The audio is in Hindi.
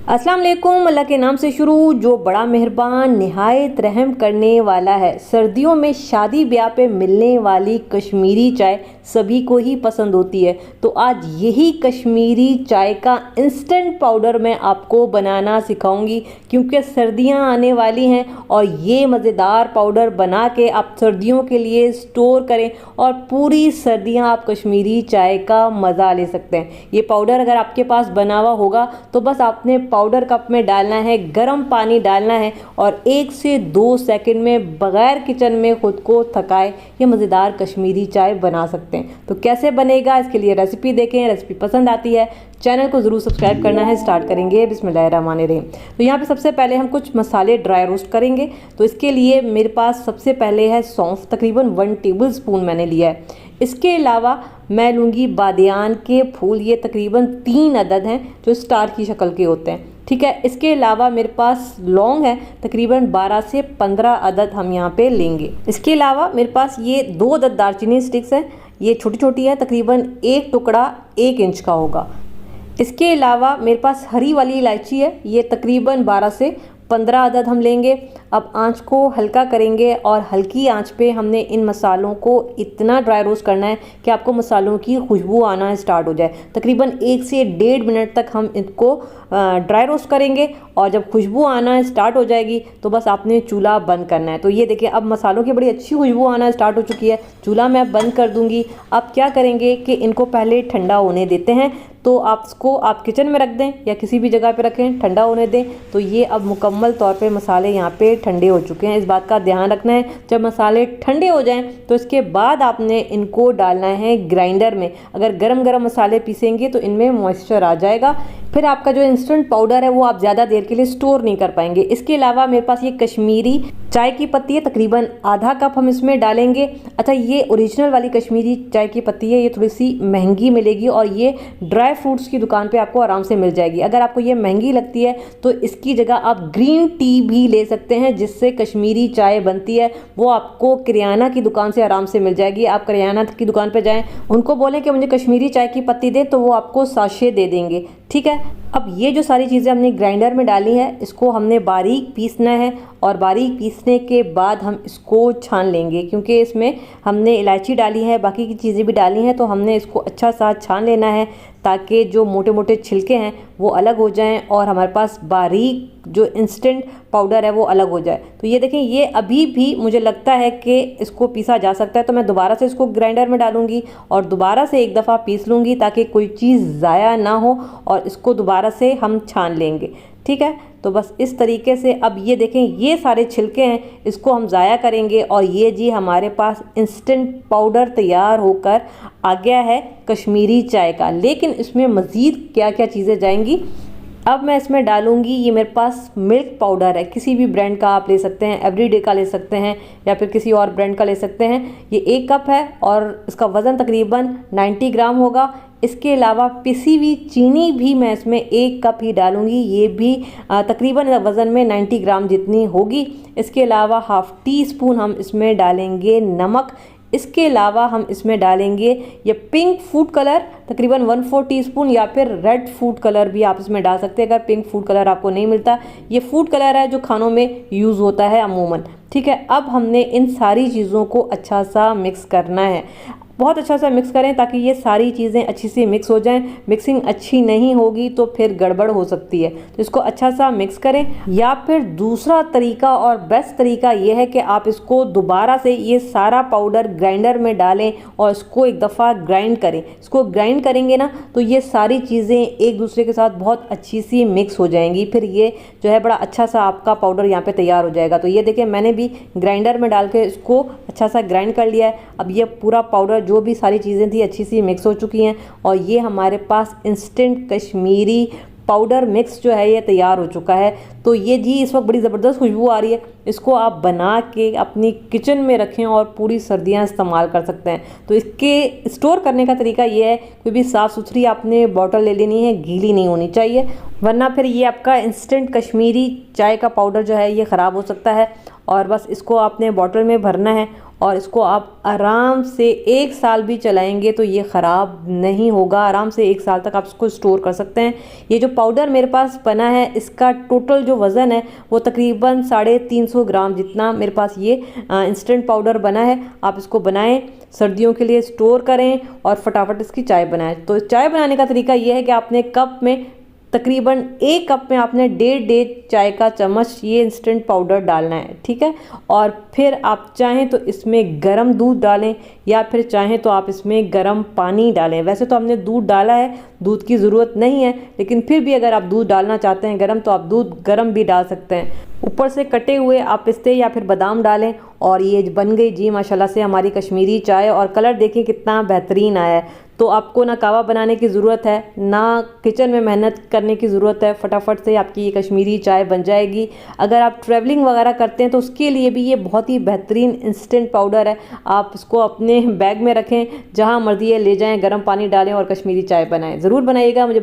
अस्सलाम वालेकुम। अल्लाह के नाम से शुरू जो बड़ा मेहरबान निहायत रहम करने वाला है। सर्दियों में शादी ब्याह पे मिलने वाली कश्मीरी चाय सभी को ही पसंद होती है, तो आज यही कश्मीरी चाय का इंस्टेंट पाउडर मैं आपको बनाना सिखाऊंगी, क्योंकि सर्दियां आने वाली हैं और ये मज़ेदार पाउडर बना के आप सर्दियों के लिए स्टोर करें और पूरी सर्दियां आप कश्मीरी चाय का मज़ा ले सकते हैं। ये पाउडर अगर आपके पास बना हुआ होगा तो बस आपने पाउडर कप में डालना है, गर्म पानी डालना है और 1 से 2 सेकंड में बगैर किचन में खुद को थकाए ये मज़ेदार कश्मीरी चाय बना सकते हैं। तो कैसे बनेगा, इसके लिए रेसिपी देखें। रेसिपी पसंद आती है चैनल को ज़रूर सब्सक्राइब करना है। स्टार्ट करेंगे बिस्मिल्लाहिर्रहमानिर्रहीम। तो यहाँ पे सबसे पहले हम कुछ मसाले ड्राई रोस्ट करेंगे। तो इसके लिए मेरे पास सबसे पहले है सौंफ, तकरीबन 1 टेबल स्पून मैंने लिया है। इसके अलावा मैं लूँगी बादियान के फूल, ये तकरीबन 3 अदद हैं जो स्टार की शक्ल के होते हैं, ठीक है। इसके अलावा मेरे पास लौंग है, तकरीबन 12 से 15 अदद हम यहाँ पे लेंगे। इसके अलावा मेरे पास ये 2 अदद दालचीनी स्टिक्स हैं, ये छोटी छोटी है, तकरीबन 1 टुकड़ा 1 इंच का होगा। इसके अलावा मेरे पास हरी वाली इलायची है, ये तकरीबन 12 से 15 अदद हम लेंगे। अब आंच को हल्का करेंगे और हल्की आंच पे हमने इन मसालों को इतना ड्राई रोस्ट करना है कि आपको मसालों की खुशबू आना स्टार्ट हो जाए। तकरीबन 1 से 1.5 मिनट तक हम इनको ड्राई रोस्ट करेंगे और जब खुशबू आना स्टार्ट हो जाएगी तो बस आपने चूल्हा बंद करना है। तो ये देखिए अब मसालों की बड़ी अच्छी खुशबू आना स्टार्ट हो चुकी है। चूल्हा मैं बंद कर दूंगी। अब क्या करेंगे कि इनको पहले ठंडा होने देते हैं। तो आप इसको आप किचन में रख दें या किसी भी जगह पे रखें, ठंडा होने दें। तो ये अब मुकम्मल तौर पे मसाले यहाँ पे ठंडे हो चुके हैं। इस बात का ध्यान रखना है, जब मसाले ठंडे हो जाएं तो इसके बाद आपने इनको डालना है ग्राइंडर में। अगर गरम गरम मसाले पीसेंगे तो इनमें मॉइस्चर आ जाएगा, फिर आपका जो इंस्टेंट पाउडर है वो आप ज़्यादा देर के लिए स्टोर नहीं कर पाएंगे। इसके अलावा मेरे पास ये कश्मीरी चाय की पत्ती है, तकरीबन आधा कप हम इसमें डालेंगे। अच्छा, ये ओरिजिनल वाली कश्मीरी चाय की पत्ती है, ये थोड़ी सी महंगी मिलेगी और ये ड्राई फ्रूट्स की दुकान पे आपको आराम से मिल जाएगी। अगर आपको ये महंगी लगती है तो इसकी जगह आप ग्रीन टी भी ले सकते हैं, जिससे कश्मीरी चाय बनती है। वो आपको किराना की दुकान से आराम से मिल जाएगी। आप किराना की दुकान पे जाएं, उनको बोलें कि मुझे कश्मीरी चाय की पत्ती दे, तो वो आपको साशे दे देंगे, ठीक है। अब ये जो सारी चीज़ें हमने ग्राइंडर में डाली है, इसको हमने बारीक पीसना है और बारीक पीसने के बाद हम इसको छान लेंगे, क्योंकि इसमें हमने इलायची डाली है, बाकी की चीज़ें भी डाली हैं। तो हमने इसको अच्छा सा छान लेना है ताकि जो मोटे मोटे छिलके हैं वो अलग हो जाएं और हमारे पास बारीक जो इंस्टेंट पाउडर है वो अलग हो जाए। तो ये देखें, ये अभी भी मुझे लगता है कि इसको पीसा जा सकता है। तो मैं दोबारा से इसको ग्राइंडर में डालूंगी और दोबारा से एक दफ़ा पीस लूँगी ताकि कोई चीज़ ज़ाया ना हो, और इसको दोबारा से हम छान लेंगे, ठीक है। तो बस इस तरीके से अब ये देखें, ये सारे छिलके हैं, इसको हम ज़ाया करेंगे और ये जी हमारे पास इंस्टेंट पाउडर तैयार होकर आ गया है कश्मीरी चाय का। लेकिन इसमें मज़ीद क्या क्या चीज़ें जाएंगी, अब मैं इसमें डालूंगी। ये मेरे पास मिल्क पाउडर है, किसी भी ब्रांड का आप ले सकते हैं, एवरीडे का ले सकते हैं या फिर किसी और ब्रांड का ले सकते हैं। ये 1 कप है और इसका वज़न तकरीबन 90 ग्राम होगा। इसके अलावा पिसी हुई चीनी भी मैं इसमें 1 कप ही डालूंगी, ये भी तकरीबन वज़न में 90 ग्राम जितनी होगी। इसके अलावा हाफ़ टी स्पून हम इसमें डालेंगे नमक। इसके अलावा हम इसमें डालेंगे ये पिंक फूड कलर, तकरीबन 1/4 टीस्पून, या फिर रेड फूड कलर भी आप इसमें डाल सकते हैं अगर पिंक फूड कलर आपको नहीं मिलता। ये फूड कलर है जो खानों में यूज़ होता है अमूमन, ठीक है। अब हमने इन सारी चीज़ों को अच्छा सा मिक्स करना है, बहुत अच्छा सा मिक्स करें ताकि ये सारी चीज़ें अच्छी सी मिक्स हो जाएं। मिक्सिंग अच्छी नहीं होगी तो फिर गड़बड़ हो सकती है, तो इसको अच्छा सा मिक्स करें। या फिर दूसरा तरीका और बेस्ट तरीका ये है कि आप इसको दोबारा से ये सारा पाउडर ग्राइंडर में डालें और इसको एक दफ़ा ग्राइंड करें। इसको ग्राइंड करेंगे ना तो ये सारी चीज़ें एक दूसरे के साथ बहुत अच्छी सी मिक्स हो जाएंगी, फिर ये जो है बड़ा अच्छा सा आपका पाउडर यहाँ पे तैयार हो जाएगा। तो ये देखिए, मैंने भी ग्राइंडर में डाल के इसको अच्छा सा ग्राइंड कर लिया है। अब ये पूरा पाउडर जो भी सारी चीज़ें थी अच्छी सी मिक्स हो चुकी हैं और ये हमारे पास इंस्टेंट कश्मीरी पाउडर मिक्स जो है ये तैयार हो चुका है। तो ये जी इस वक्त बड़ी ज़बरदस्त खुशबू आ रही है। इसको आप बना के अपनी किचन में रखें और पूरी सर्दियां इस्तेमाल कर सकते हैं। तो इसके स्टोर करने का तरीका ये है, कोई भी साफ़ सुथरी आपने बॉटल ले लेनी है, गीली नहीं होनी चाहिए, वरना फिर ये आपका इंस्टेंट कश्मीरी चाय का पाउडर जो है ये ख़राब हो सकता है। और बस इसको आपने बॉटल में भरना है और इसको आप आराम से 1 साल भी चलाएंगे तो ये ख़राब नहीं होगा। आराम से 1 साल तक आप इसको स्टोर कर सकते हैं। ये जो पाउडर मेरे पास बना है इसका टोटल जो वज़न है वो तकरीबन 350 ग्राम जितना मेरे पास ये इंस्टेंट पाउडर बना है। आप इसको बनाएं, सर्दियों के लिए स्टोर करें और फटाफट इसकी चाय बनाएं। तो चाय बनाने का तरीका ये है कि आपने कप में तकरीबन 1 कप में आपने 1.5 चाय का चम्मच ये इंस्टेंट पाउडर डालना है, ठीक है। और फिर आप चाहें तो इसमें गर्म दूध डालें या फिर चाहें तो आप इसमें गर्म पानी डालें। वैसे तो हमने दूध डाला है, दूध की ज़रूरत नहीं है, लेकिन फिर भी अगर आप दूध डालना चाहते हैं गर्म तो आप दूध गर्म भी डाल सकते हैं। ऊपर से कटे हुए आप पिस्ते या फिर बादाम डालें और ये बन गई जी माशाल्लाह से हमारी कश्मीरी चाय। और कलर देखें कितना बेहतरीन आया है। तो आपको ना कावा बनाने की ज़रूरत है, ना किचन में मेहनत करने की ज़रूरत है, फटाफट से आपकी ये कश्मीरी चाय बन जाएगी। अगर आप ट्रैवलिंग वगैरह करते हैं तो उसके लिए भी ये बहुत ही बेहतरीन इंस्टेंट पाउडर है। आप इसको अपने बैग में रखें, जहाँ मर्जी है ले जाएं, गर्म पानी डालें और कश्मीरी चाय बनाएं। ज़रूर बनाइएगा। मुझे